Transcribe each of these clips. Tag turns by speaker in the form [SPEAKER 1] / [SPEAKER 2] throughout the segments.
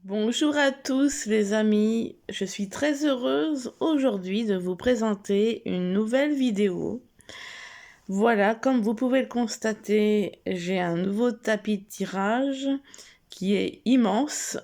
[SPEAKER 1] Bonjour à tous les amis, je suis très heureuse aujourd'hui de vous présenter une nouvelle vidéo. Voilà, comme vous pouvez le constater, j'ai un nouveau tapis de tirage qui est immense.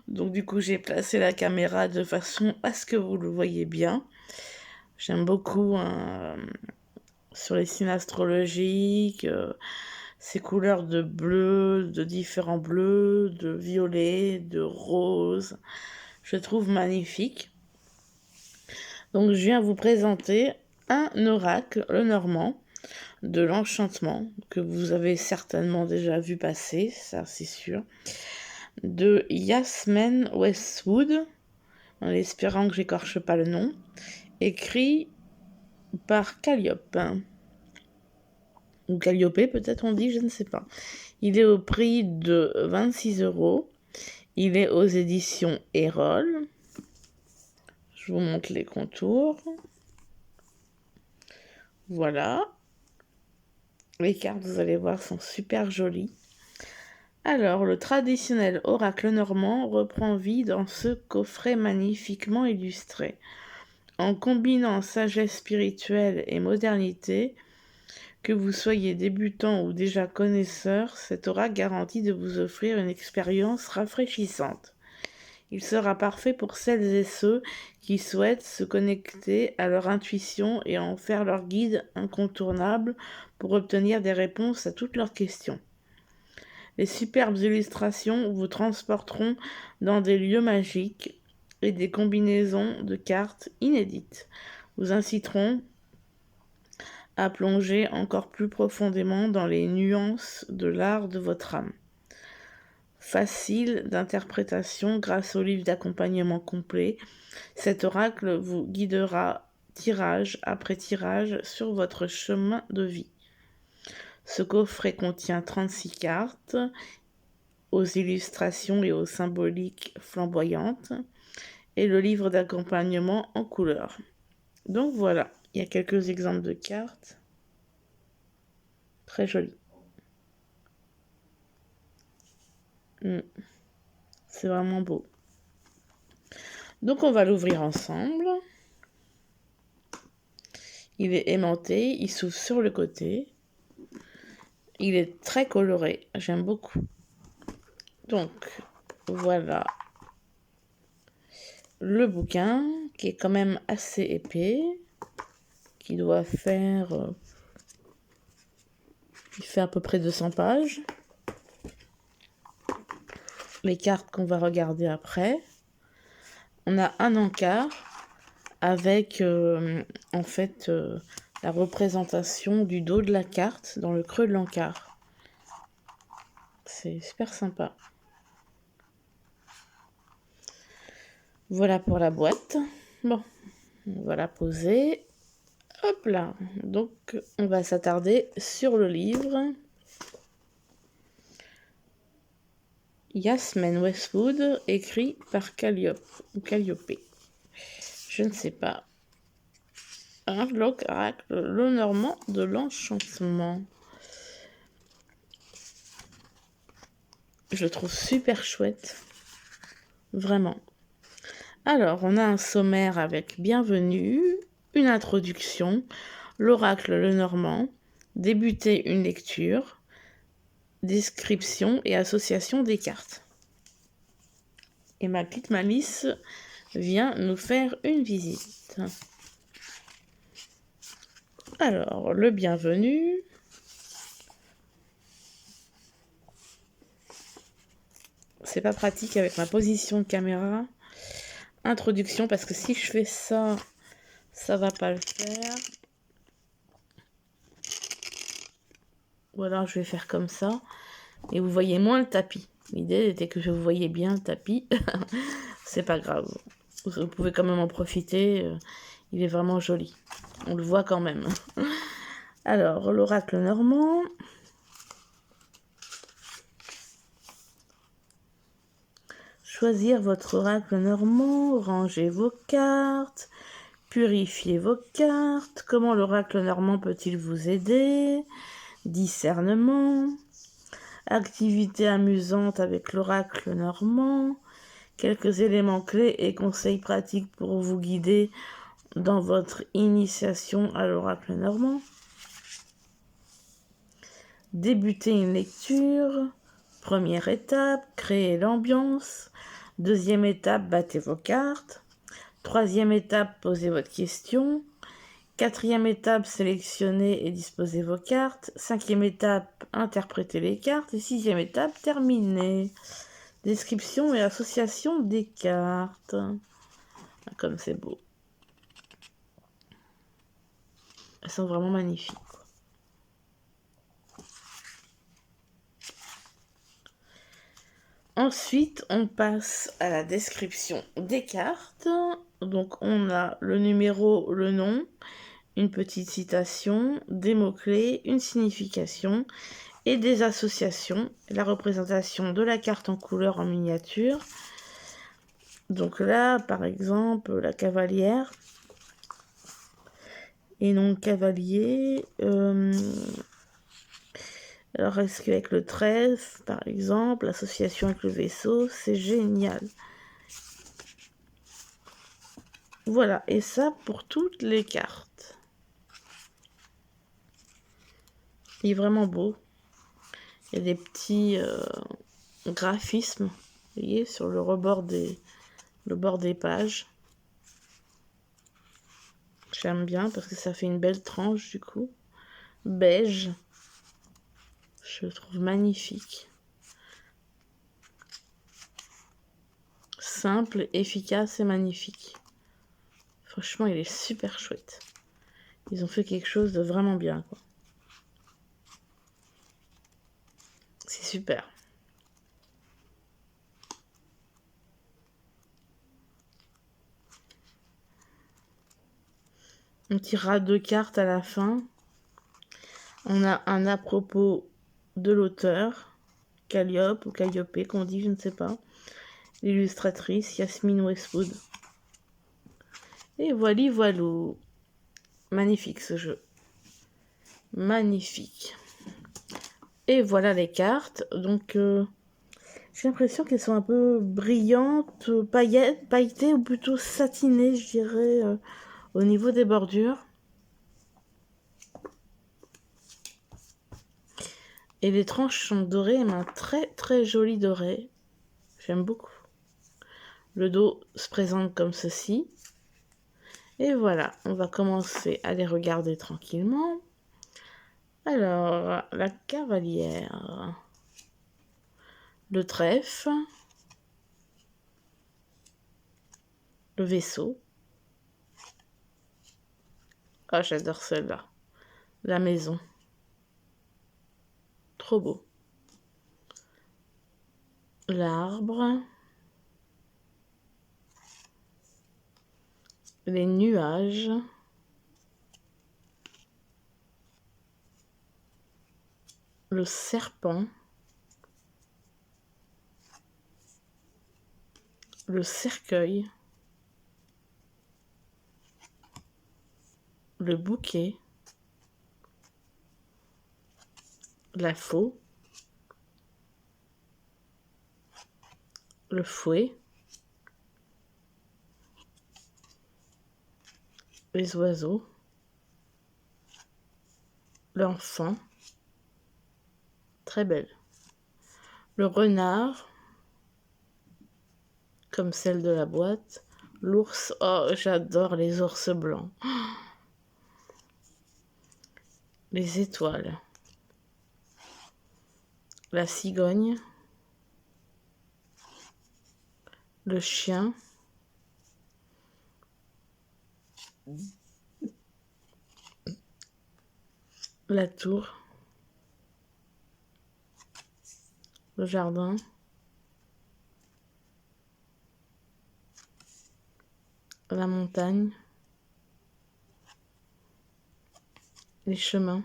[SPEAKER 1] Donc du coup j'ai placé la caméra de façon à ce que vous le voyez bien. J'aime beaucoup sur les signes astrologiques, ces couleurs de bleu, de différents bleus, de violet, de rose. Je trouve magnifique. Donc je viens vous présenter un oracle, le normand, de l'enchantement, que vous avez certainement déjà vu passer, ça c'est sûr, de Yasmine Westwood, en espérant que j'écorche pas le nom, écrit par Calliope. Ou Calliope peut-être on dit, je ne sais pas. Il est au prix de 26 €. Il est aux éditions Erol. Je vous montre les contours. Voilà. Les cartes, vous allez voir, sont super jolies. Alors, le traditionnel oracle normand reprend vie dans ce coffret magnifiquement illustré. En combinant sagesse spirituelle et modernité, que vous soyez débutant ou déjà connaisseur, cet oracle garantit de vous offrir une expérience rafraîchissante. Il sera parfait pour celles et ceux qui souhaitent se connecter à leur intuition et en faire leur guide incontournable pour obtenir des réponses à toutes leurs questions. Les superbes illustrations vous transporteront dans des lieux magiques et des combinaisons de cartes inédites vous inciteront à plonger encore plus profondément dans les nuances de l'art de votre âme. Facile d'interprétation grâce au livre d'accompagnement complet, cet oracle vous guidera tirage après tirage sur votre chemin de vie. Ce coffret contient 36 cartes aux illustrations et aux symboliques flamboyantes et le livre d'accompagnement en couleurs. Donc voilà, il y a quelques exemples de cartes. Très jolies. C'est vraiment beau. Donc on va l'ouvrir ensemble. Il est aimanté, il s'ouvre sur le côté. Il est très coloré, j'aime beaucoup. Donc voilà le bouquin qui est quand même assez épais, qui doit faire... il fait à peu près 200 pages. Les cartes qu'on va regarder après. On a un encart avec en fait la représentation du dos de la carte dans le creux de l'encart. C'est super sympa. Voilà pour la boîte. Bon, on va la poser. Hop là. Donc, on va s'attarder sur le livre. Yasmine Westwood, écrit par Calliope ou Calliope. Je ne sais pas. L'oracle, le normand de l'enchantement. Je le trouve super chouette. Vraiment. Alors, on a un sommaire avec bienvenue, une introduction, l'oracle le normand, débuter une lecture, description et association des cartes. Et ma petite Malice vient nous faire une visite. Alors, le bienvenu. C'est pas pratique avec ma position de caméra. Introduction, parce que si je fais ça, ça va pas le faire. Ou alors je vais faire comme ça. Et vous voyez moins le tapis. L'idée était que vous voyez bien le tapis. C'est pas grave. Vous pouvez quand même en profiter. Il est vraiment joli. On le voit quand même. Alors, l'oracle normand. Choisir votre oracle normand. Rangez vos cartes. Purifiez vos cartes. Comment l'oracle normand peut-il vous aider? Discernement. activités amusantes avec l'oracle normand, quelques éléments clés et conseils pratiques pour vous guider dans votre initiation à l'oracle normand. Débutez une lecture. Première étape, créer l'ambiance. Deuxième étape, battez vos cartes. Troisième étape, posez votre question. Quatrième étape, sélectionnez et disposez vos cartes. Cinquième étape, interprétez les cartes. Et sixième étape, terminez. Description et association des cartes. Comme c'est beau. Elles sont vraiment magnifiques. Ensuite, on passe à la description des cartes. Donc, on a le numéro, le nom, une petite citation, des mots-clés, une signification et des associations. La représentation de la carte en couleur en miniature. Donc là, par exemple, la cavalière. Et non cavalier. Alors, est-ce qu'avec le trèfle, par exemple, l'association avec le vaisseau, c'est génial. Voilà, et ça pour toutes les cartes. Il est vraiment beau. Il y a des petits graphismes, vous voyez, sur le bord des pages. J'aime bien parce que ça fait une belle tranche du coup. Beige. Je le trouve magnifique. Simple, efficace et magnifique. Franchement, il est super chouette. Ils ont fait quelque chose de vraiment bien, quoi. C'est super. On tirera 2 cartes à la fin. On a un à propos de l'auteur, Calliope ou Calliope, qu'on dit, je ne sais pas. L'illustratrice, Yasmine Westwood. Et voilou. Magnifique ce jeu. Magnifique. Et voilà les cartes. Donc, j'ai l'impression qu'elles sont un peu brillantes, pailletées ou plutôt satinées, je dirais, au niveau des bordures. Et les tranches sont dorées, mais un très très joli doré. J'aime beaucoup. Le dos se présente comme ceci. Et voilà, on va commencer à les regarder tranquillement. Alors, la cavalière. Le trèfle. Le vaisseau. Ah, j'adore celle-là. La maison. Trop beau. L'arbre. Les nuages. Le serpent. Le cercueil. Le bouquet. La faux. Le fouet. Les oiseaux. L'enfant. Très belle. Le renard. Comme celle de la boîte. L'ours. Oh, j'adore les ours blancs. Les étoiles. La cigogne. Le chien. La tour. Le jardin. La montagne. Les chemins.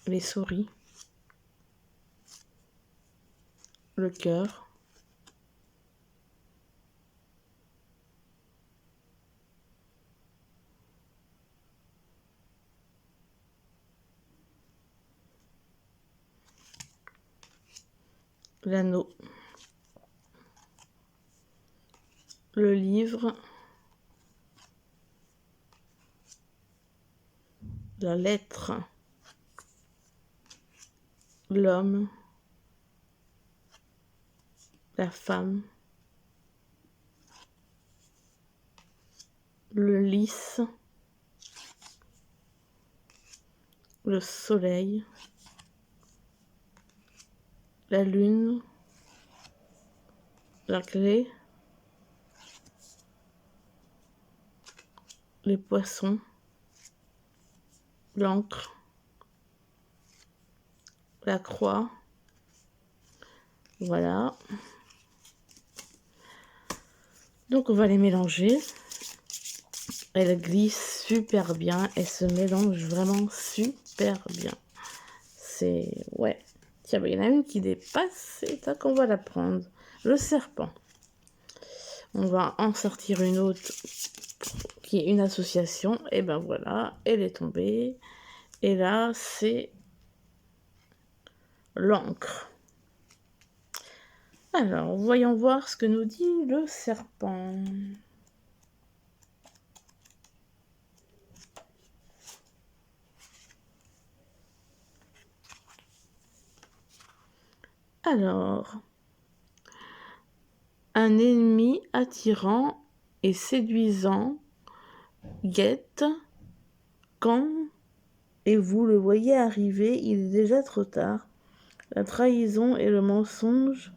[SPEAKER 1] Les souris. Le cœur. l'anneau, le livre, la lettre, l'homme, la femme, le lys, le soleil, la lune, la clé, les poissons, l'encre, la croix. Voilà. Donc on va les mélanger. Elle glisse super bien. Elle se mélange vraiment super bien. C'est... ouais. Tiens, il y en a une qui dépasse. Et tac, on va la prendre. Le serpent. On va en sortir une autre qui est une association. Et ben voilà, elle est tombée. Et là, c'est l'encre. Alors, voyons voir ce que nous dit le serpent. Alors, un ennemi attirant et séduisant guette quand et vous le voyez arriver, il est déjà trop tard. La trahison et le mensonge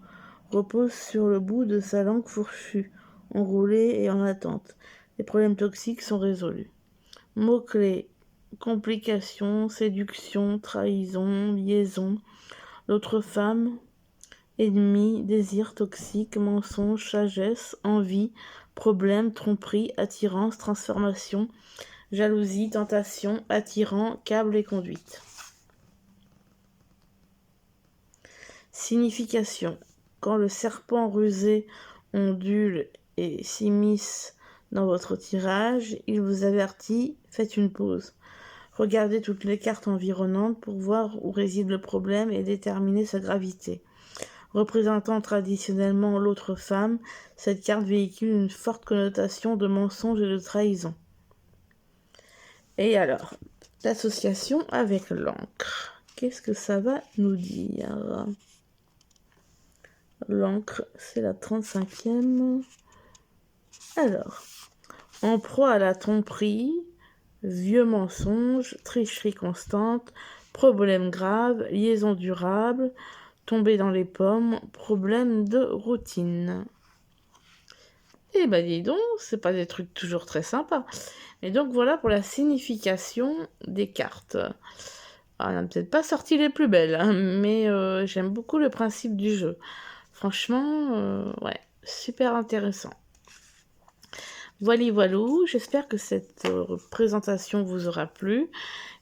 [SPEAKER 1] reposent sur le bout de sa langue fourchue, enroulée et en attente. Les problèmes toxiques sont résolus. Mots-clés: complications, séduction, trahison, liaison, l'autre femme, ennemi, désir toxique, mensonge, sagesse, envie, problème, tromperie, attirance, transformation, jalousie, tentation, attirant, câble et conduite. Signification: quand le serpent rusé ondule et s'immisce dans votre tirage, il vous avertit, faites une pause. Regardez toutes les cartes environnantes pour voir où réside le problème et déterminer sa gravité. Représentant traditionnellement l'autre femme, cette carte véhicule une forte connotation de mensonge et de trahison. Et alors, l'association avec l'encre. Qu'est-ce que ça va nous dire? L'encre, c'est la 35e. Alors, en proie à la tromperie, vieux mensonges, tricherie constante, problème grave, liaison durable, tomber dans les pommes, problème de routine. Eh ben dis donc, c'est pas des trucs toujours très sympas. Et donc voilà pour la signification des cartes. Alors, on n'a peut-être pas sorti les plus belles, hein, mais j'aime beaucoup le principe du jeu. Franchement, ouais, super intéressant. Voilou, j'espère que cette présentation vous aura plu.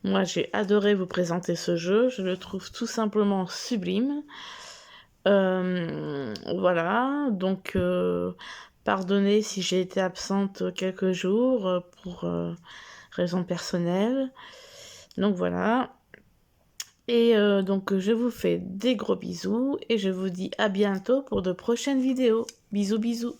[SPEAKER 1] Moi, j'ai adoré vous présenter ce jeu. Je le trouve tout simplement sublime. Voilà, donc pardonnez si j'ai été absente quelques jours pour raisons personnelles. Donc voilà. Et donc je vous fais des gros bisous et je vous dis à bientôt pour de prochaines vidéos. Bisous bisous.